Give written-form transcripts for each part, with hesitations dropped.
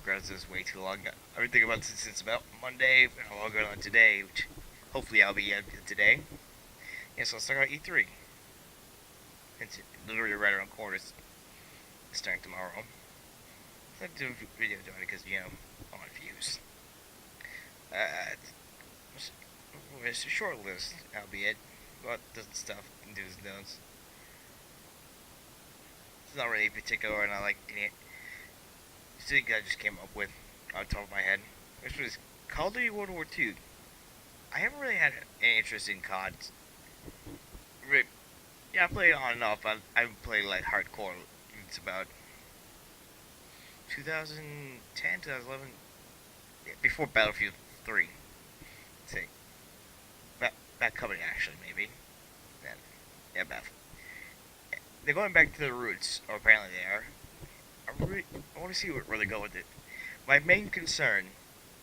progress this way too long. I've been thinking about this since about Monday, and I'll go on today, which hopefully I'll be today. Yeah, so let's talk about E3. It's literally right around the corner. It's starting tomorrow. I'd like to do a video doing it because, I want views. It's a short list, albeit, but the stuff, do's and don'ts. It's not really particular, and I like any. Thing I just came up with on top of my head. Which was Call of Duty World War II. I haven't really had any interest in COD. Yeah, I play it on and off. I haven't played like hardcore. It's about 2010, 2011, before Battlefield 3. Say, back coming actually maybe. Then, yeah, Battlefield. They're going back to the roots, or apparently they are. I want to see where they go with it. My main concern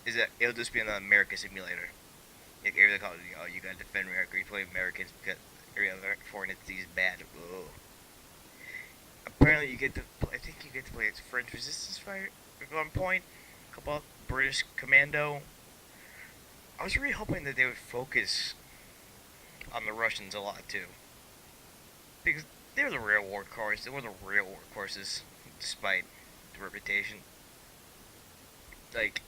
is that it'll just be another America simulator. Like every call, you gotta defend America. You play Americans because every other foreign entity is bad. Whoa. Apparently, I think you get to play as French resistance fighter at one point. A couple of British commando. I was really hoping that they would focus on the Russians a lot too, because they were the real workhorse. They were the real workhorses, despite the reputation. Like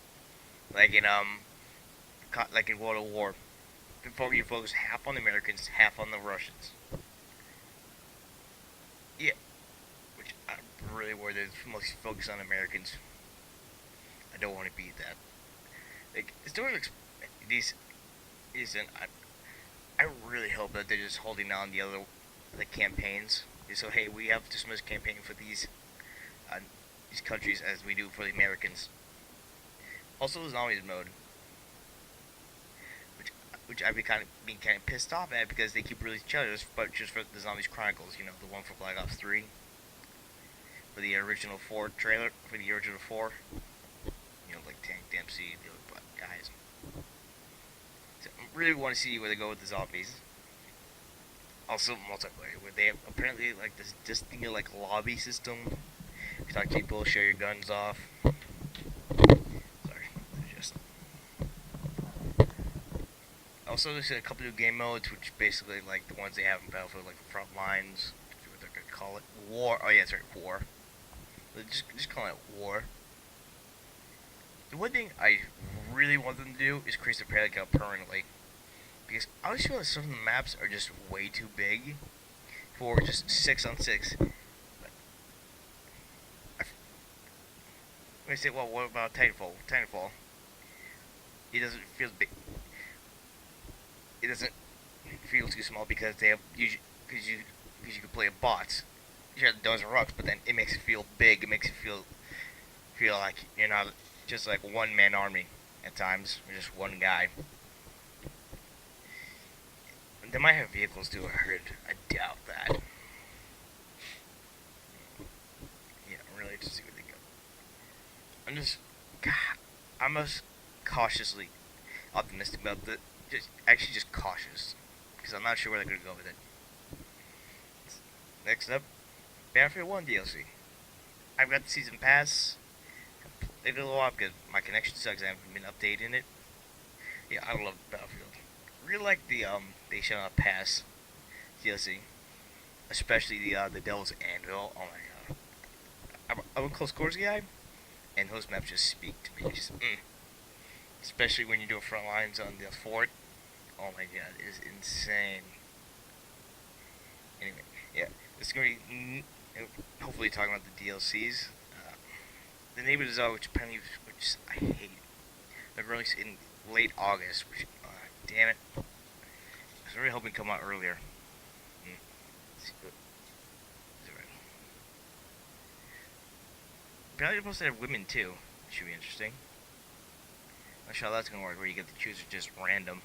in World of War, before you focus half on the Americans, half on the Russians. Yeah, which I'm really worried that it's mostly focused on Americans. I don't want to be that. Like, the story looks decent. I really hope that they're just holding on the campaigns. So hey, we have just much campaign for these countries as we do for the Americans. Also, the zombies mode, which I've been kind of pissed off at because they keep releasing trailers, but just for the Zombies Chronicles, the one for Black Ops 3, for the original 4 trailer, for the original 4, like Tank Dempsey, the other guys. So I really want to see where they go with the zombies. Also, multiplayer, where they have apparently like this thing like lobby system. You talk to people, share your guns off. Sorry, just. Also, there's a couple of game modes, which basically like the ones they have in Battlefield, like front lines. What they're gonna call it, war. Oh yeah, that's right, war. Just call it war. The one thing I really want them to do is increase the player count permanently, because I always feel like some of the maps are just way too big for just 6-on-6. I say, well, what about Titanfall? Titanfall, it doesn't feel big. It doesn't feel too small because they have because you can play a bots. You have the dozen rocks, but then it makes it feel big. It makes it feel like you're not just like one man army at times, or just one guy. They might have vehicles too. I heard. I doubt that. Yeah, really, to see where they go. I'm just cautiously optimistic about the. Just cautious, because I'm not sure where they're gonna go with it. Next up, Battlefield 1 DLC. I've got the season pass. It did a little while because my connection sucks. I haven't been updating it. Yeah, I love Battlefield. Really like the Shut Up Pass DLC, especially the Devil's Anvil. Oh my god, I'm a close quarters guy, and those maps just speak to me. Especially when you do front lines on the fort. Oh my god, it is insane. Anyway, yeah, it's gonna be hopefully talking about the DLCs. The Neighbor Desire, which I hate. They're released in late August, which damn it. I was really hoping to come out earlier. Apparently they're supposed to have women too. Should be interesting. Not sure how that's gonna work, where you get to choose just random.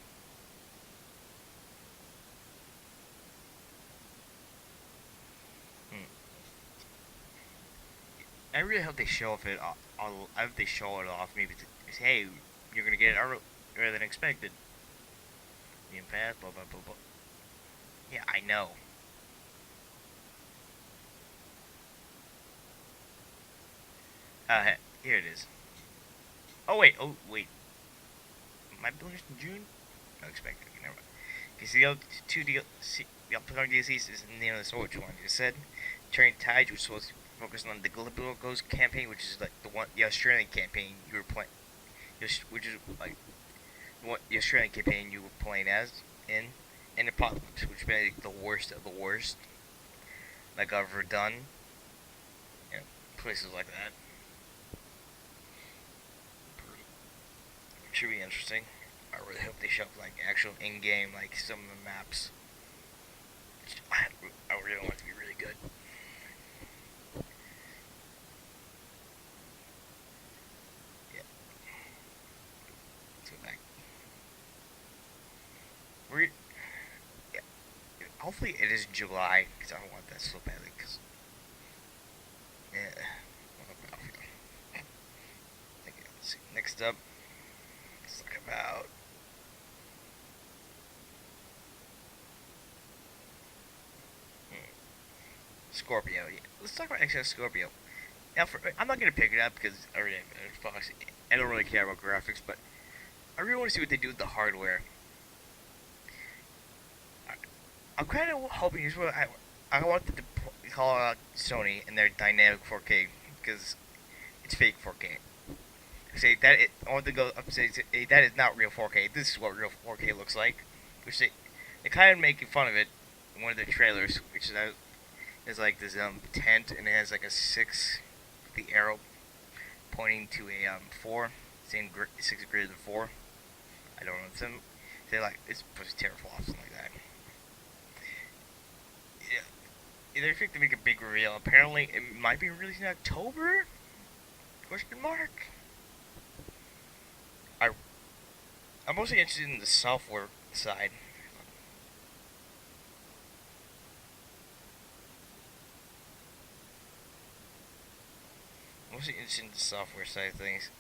I really hope they show off it. I hope they show it off. Maybe say, hey, you're gonna get it earlier than expected. Game Pass, blah blah blah blah. Yeah, I know. Here it is. Oh wait. My building's in June? No, expected. Okay, never mind. Because the other two the upcoming DLCs is the name of the Sword one. You said Turning Tides, which was focused on the Galapagos campaign, which is like the Australian campaign you were playing, which is like the Australian campaign you were playing as in, and Apocalypse, which has been like, the worst of the worst like I've ever done. You know, places like that. Should be interesting. I really hope they show up like actual in-game, like some of the maps. I really want it to be really good. Yeah. Let's go back. We're yeah. Hopefully it is July because I don't want that so badly. Cause yeah. What about okay, let's see. Next up, let's talk about Scorpio. Yeah. Let's talk about XS Scorpio. Now, I'm not gonna pick it up because I already have Xbox. I don't really care about graphics, but I really want to see what they do with the hardware. I, I'm kind of hoping here's what I want them to call out Sony and their dynamic 4K because it's fake 4K. Say that I want to go up and say that is not real 4K. This is what real 4K looks like. Which they kind of making fun of it in one of the trailers, which is there's like this tent and it has like a six, the arrow pointing to a 4, saying 6 greater than 4. I don't know. They're like it's supposed to terrible off something like that. Yeah, they think to make a big reveal. Apparently, it might be released in October? Question mark. I I'm mostly interested in the software side. Mostly interested in the software side of things.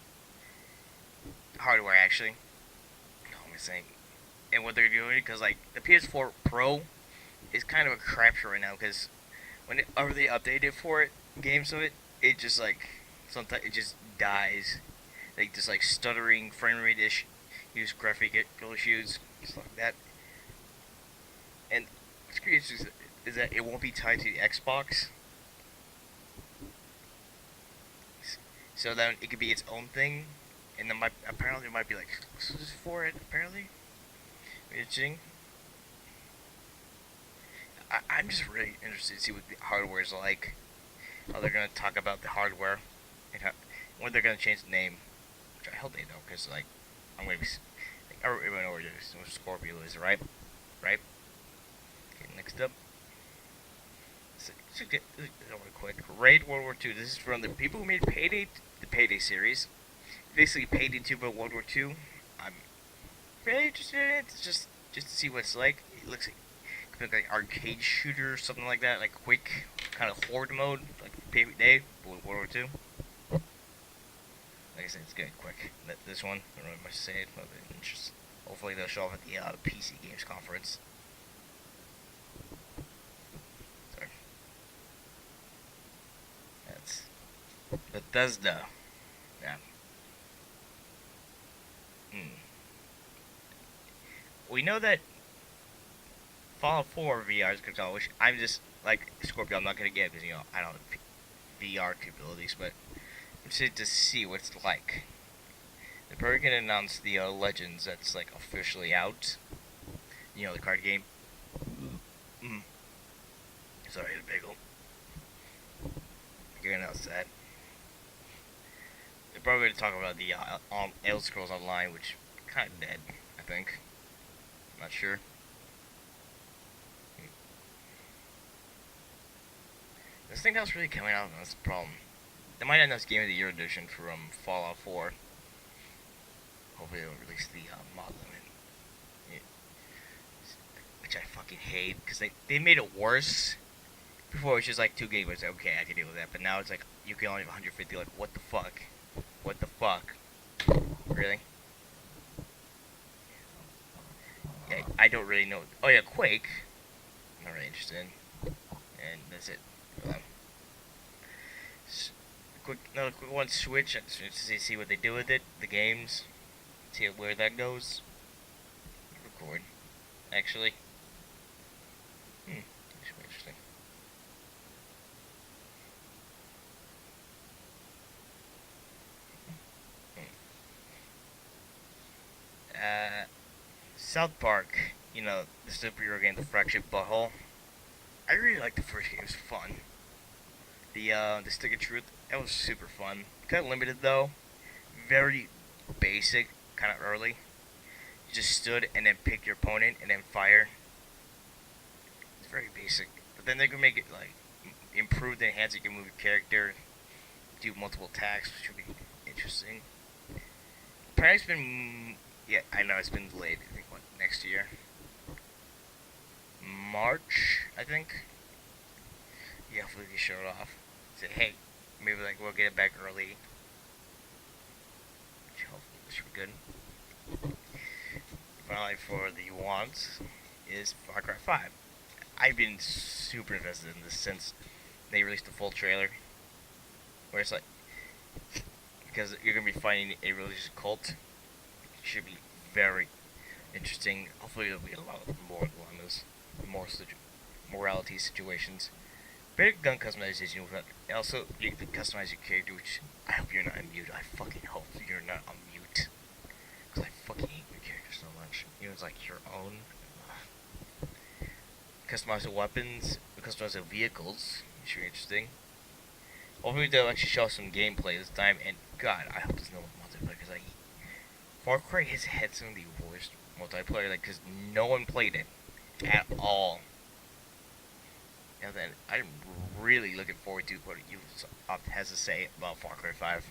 Hardware, actually. How am I saying? And what they're doing, because like the PS4 Pro is kind of a crapshoot right now, because whenever they update it for it, games of it, it just like sometimes it just dies, like just like stuttering, frame rate issues, graphic issues, stuff like that. And what's curious is that it won't be tied to the Xbox, so then it could be its own thing, and then apparently there might be like exclusives for it. Apparently, interesting. I'm just really interested to see what the hardware is like. How they're gonna talk about the hardware, and when they're gonna change the name, which I hope they don't, because like I'm gonna be. Like, everyone knows what Scorpio is, right? Right. Okay, next up. So get real quick. Raid World War II. This is from the people who made Payday, the Payday series. Basically, Payday 2 but World War II. I'm really interested in it. It's just to see what it's like. It looks like arcade shooter or something like that, like quick kind of horde mode, like Payday but World War II. Like I said, it's getting quick. This one, I don't know much to say. But just hopefully they'll show up at the PC Games conference. Sorry. That's Bethesda. Yeah. Hmm. We know that Fallout 4 VR is gonna go, which I'm just like Scorpio. I'm not gonna get because I don't have VR capabilities, but I'm interested to see what it's like. They're probably gonna announce the Legends that's like officially out. The card game. Mm. Sorry, the bagel. You're gonna announce that. They're probably gonna talk about the Elder Scrolls Online, which kind of dead. I think. I'm not sure. This thing else really coming out, that's the problem. They might announce Game of the Year edition from Fallout 4. Hopefully they'll release the mod limit. Yeah. Which I fucking hate, because they made it worse. Before it was just like 2 gigabytes, okay, I can deal with that. But now it's like, you can only have 150, like, what the fuck? What the fuck? Really? Yeah, I don't really know. Oh yeah, Quake. I'm not really interested in. And that's it. another quick one. Switch. To see what they do with it. The games. See where that goes. Record. Actually. That's interesting. South Park. You know, the superhero game, The Fractured Butthole. I really liked the first game. It was fun. The Stick of Truth. That was super fun. Kind of limited though. Very basic. Kind of early. You just stood and then pick your opponent and then fire. It's very basic. But then they can make it like improved and enhanced. You can move your character, do multiple attacks, which would be interesting. Apparently, it's been yeah. I know it's been delayed. I think what next year. March, I think. Yeah, hopefully they show it off. Say, hey, maybe like we'll get it back early. Hopefully this should be good. Finally, for the wants is Far Cry 5. I've been super invested in this since they released the full trailer. Where it's like, because you're gonna be fighting a religious cult. It should be very interesting. Hopefully, there'll be a lot more along those morality situations. Better gun customization. And also, you can customize your character, which I hope you're not on mute. I fucking hope you're not on mute. Because I fucking hate your character so much. You know, it's like your own. Customize the weapons, customize the vehicles, which should be interesting. Hopefully, they'll actually show some gameplay this time. And God, I hope there's no multiplayer. Because, like, Far Cry has had some of the worst multiplayer, like, because no one played it at all. And then I'm really looking forward to what Ubisoft has to say about Far Cry 5.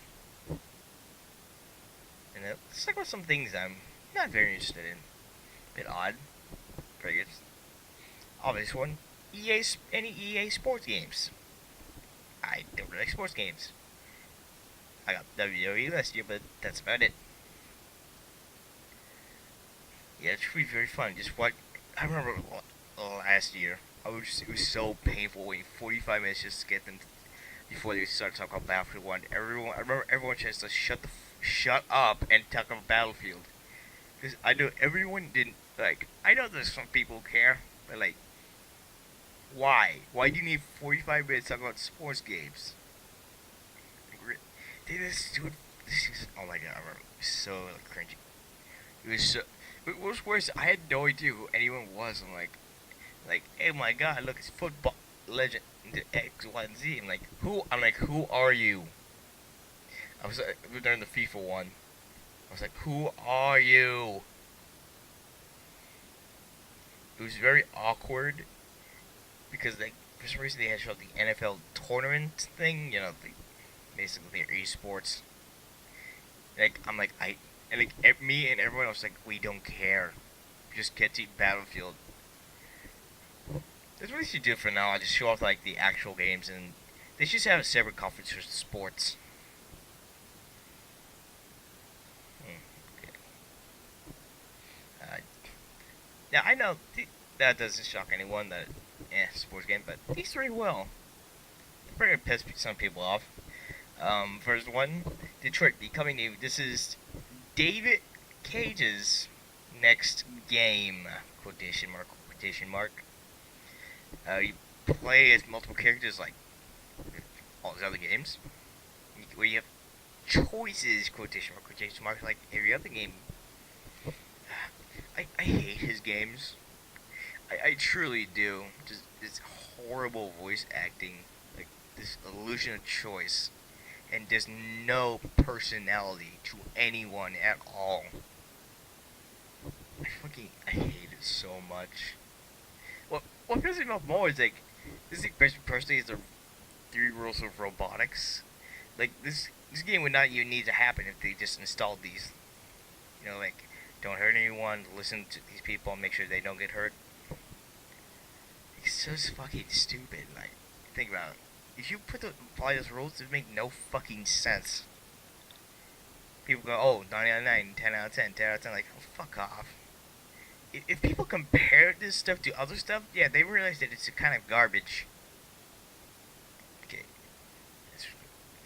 And let's talk about some things I'm not very interested in. A bit odd. Very good. Obvious one. Any EA sports games. I don't really like sports games. I got WWE last year, but that's about it. Yeah, it should be very fun. Just what I remember last year. It was so painful waiting 45 minutes just to get them before they started talking about Battlefield 1. I remember everyone just to shut up and talk about Battlefield. Because I know everyone didn't, like, I know there's some people who care, but, like, why? Why do you need 45 minutes to talk about sports games? Like, they just do it, oh my god, I remember, it was so like, cringy. It was so, but what was worse, I had no idea who anyone was. I'm like, oh my god, look, it's Football Legend X, Y, and Z. I'm like, who are you? I was during the FIFA one. I was like, who are you? It was very awkward because like for some reason they had showed the NFL tournament thing. You know, basically their esports. Like I'm like and like me and everyone else like we don't care. Just get to Battlefield. That's what they should do for now. I just show off like the actual games, and they should have a separate conference for sports. Okay. Now I know that doesn't shock anyone that sports game, but these three will. They're gonna piss some people off. First one, Detroit Becoming New. This is David Cage's next game. Quotation mark. Quotation mark. You play as multiple characters like all these other games, where you have choices, quotation marks, like every other game. I hate his games. I truly do. Just this horrible voice acting, like this illusion of choice, and there's no personality to anyone at all. I hate it so much. What pisses me off more is like this personally is the 3 rules of robotics. Like this game would not even need to happen if they just installed these. You know, like don't hurt anyone, listen to these people, and make sure they don't get hurt. It's so fucking stupid. Like think about it. If you apply those rules, it would make no fucking sense. People go, oh, 9 out of 9, 10 out of 10, 10 out of 10. Like, oh, fuck off. If people compare this stuff to other stuff, yeah, they realize that it's kind of garbage. Okay.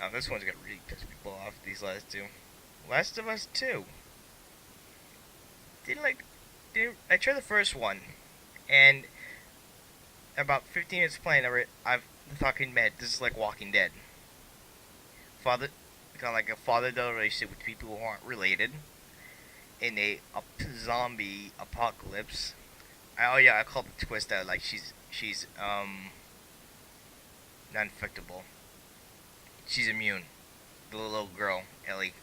Oh, this one's gonna really piss people off. These last two. Last of Us 2. Didn't like. I tried the first one, and about 15 minutes playing, I've fucking met. This is like Walking Dead. Father, kind of like a father-daughter relationship with people who aren't related in a zombie apocalypse. Oh yeah, I call it the twist out. Like she's not infectable. She's immune. The little girl, Ellie.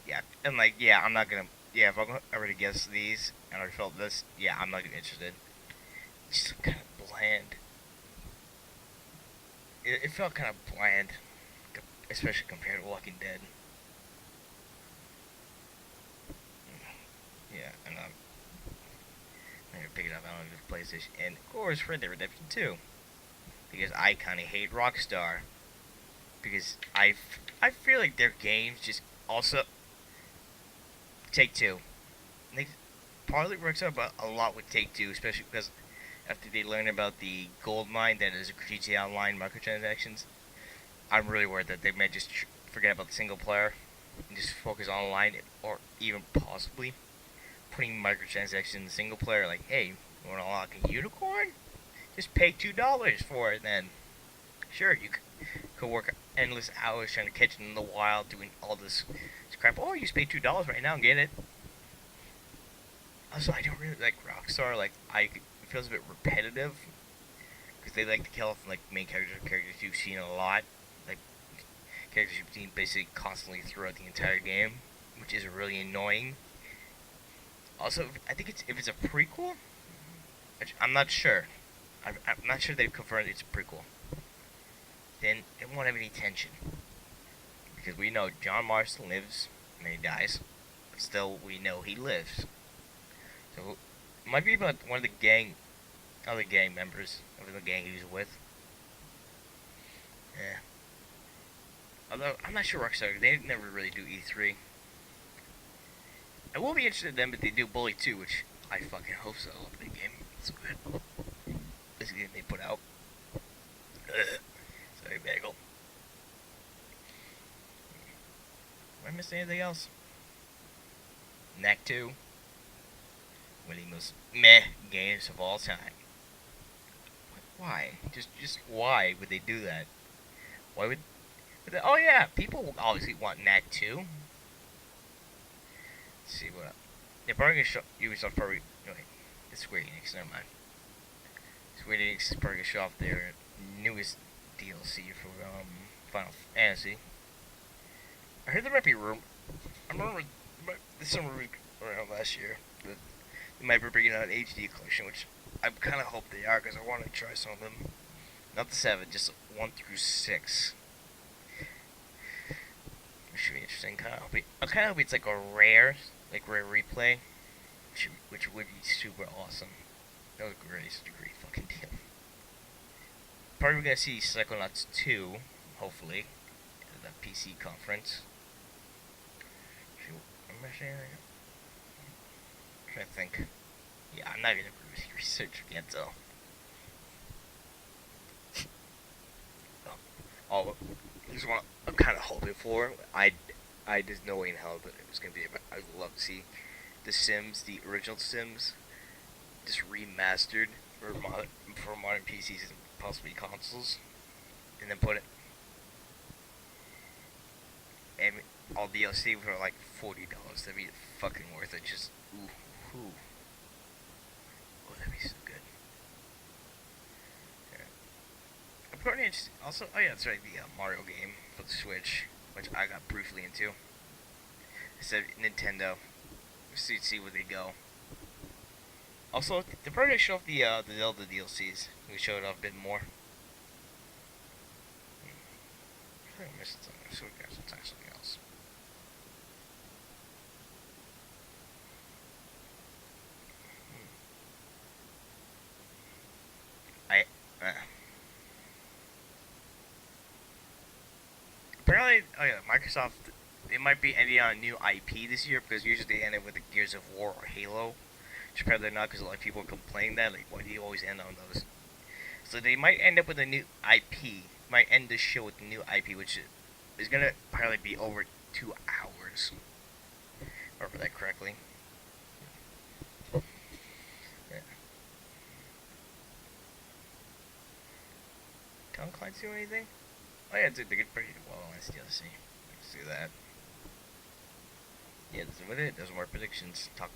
Yeah, and like yeah, I'm not gonna. Yeah, if I'm already guess these and I felt this, yeah, I'm not even interested. It's just kind of bland. It felt kind of bland, especially compared to Walking Dead. Yeah, and I'm gonna pick it up on the PlayStation, and of course Red Dead Redemption 2, because I kind of hate Rockstar, because I feel like their games just also Take Two. They partly works out, but a lot with Take Two, especially because after they learn about the gold mine that is GTA Online microtransactions, I'm really worried that they may just forget about the single player and just focus online, or even possibly putting microtransactions in the single player. Like, hey, you want to unlock a unicorn? Just pay $2 for it. Then, sure, you could work endless hours trying to catch it in the wild, doing all this crap. Oh, you just pay $2 right now and get it. Also, I don't really like Rockstar. Like, it feels a bit repetitive because they like to kill off like main characters you've seen a lot, like characters you've seen basically constantly throughout the entire game, which is really annoying. Also, I think if it's a prequel, which I'm not sure. I'm not sure they've confirmed it's a prequel. Then it won't have any tension because we know John Marston lives and then he dies, but still we know he lives. So it might be about one of the other gang members of the gang he was with. Yeah. Although I'm not sure Rockstar, they never really do E3. I will be interested in them if they do Bully 2, which I fucking hope so. The game is so good. This game they put out. Sorry, bagel. Am I missing anything else? Knack 2. One of the most meh games of all time. Why? Just why would they do that? Why would they, oh yeah, people obviously want Knack 2. Let's see what they're probably gonna show Ubisoft probably no wait, it's Square Enix, never mind. Square Enix is probably gonna show off their newest DLC for Final Fantasy. I heard there might be room. I remember this summer around last year that they might be bringing out an HD collection, which I kind of hope they are because I want to try some of them. Not the 7, just 1 through 6. Which should be interesting. I kind of hope it's like a rare replay, which would be super awesome. That was great. Such a great fucking deal. Probably we're gonna see Psychonauts 2, hopefully, at the PC conference. I'm trying to think. Yeah, I'm not gonna really research yet though. Oh, here's one I'm kind of hoping for. There's no way in hell that it was gonna be. I'd love to see The Sims, the original Sims, just remastered for modern PCs and possibly consoles, and then put it and all DLC for like $40. That'd be fucking worth it. Just ooh. Oh, that'd be so good. Yeah. I'm pretty interested. Also, oh yeah, that's right, the Mario game for the Switch, which I got briefly into. I said Nintendo. See where they go. Also, they're probably gonna show off the Zelda DLCs. We show it off a bit more. I missed something. So we got something else. Apparently, oh yeah, Microsoft, they might be ending on a new IP this year because usually they end it with the Gears of War or Halo. Which apparently they're not because a lot of people complain that, like, why do you always end on those? So they might end up with a new IP, might end the show with the new IP, which is gonna probably be over 2 hours. Remember that correctly? Yeah. Tom Clancy do anything? Oh yeah, dude, they did pretty well on SDLC. Let's do that. Yeah, with it, there's more predictions. Talk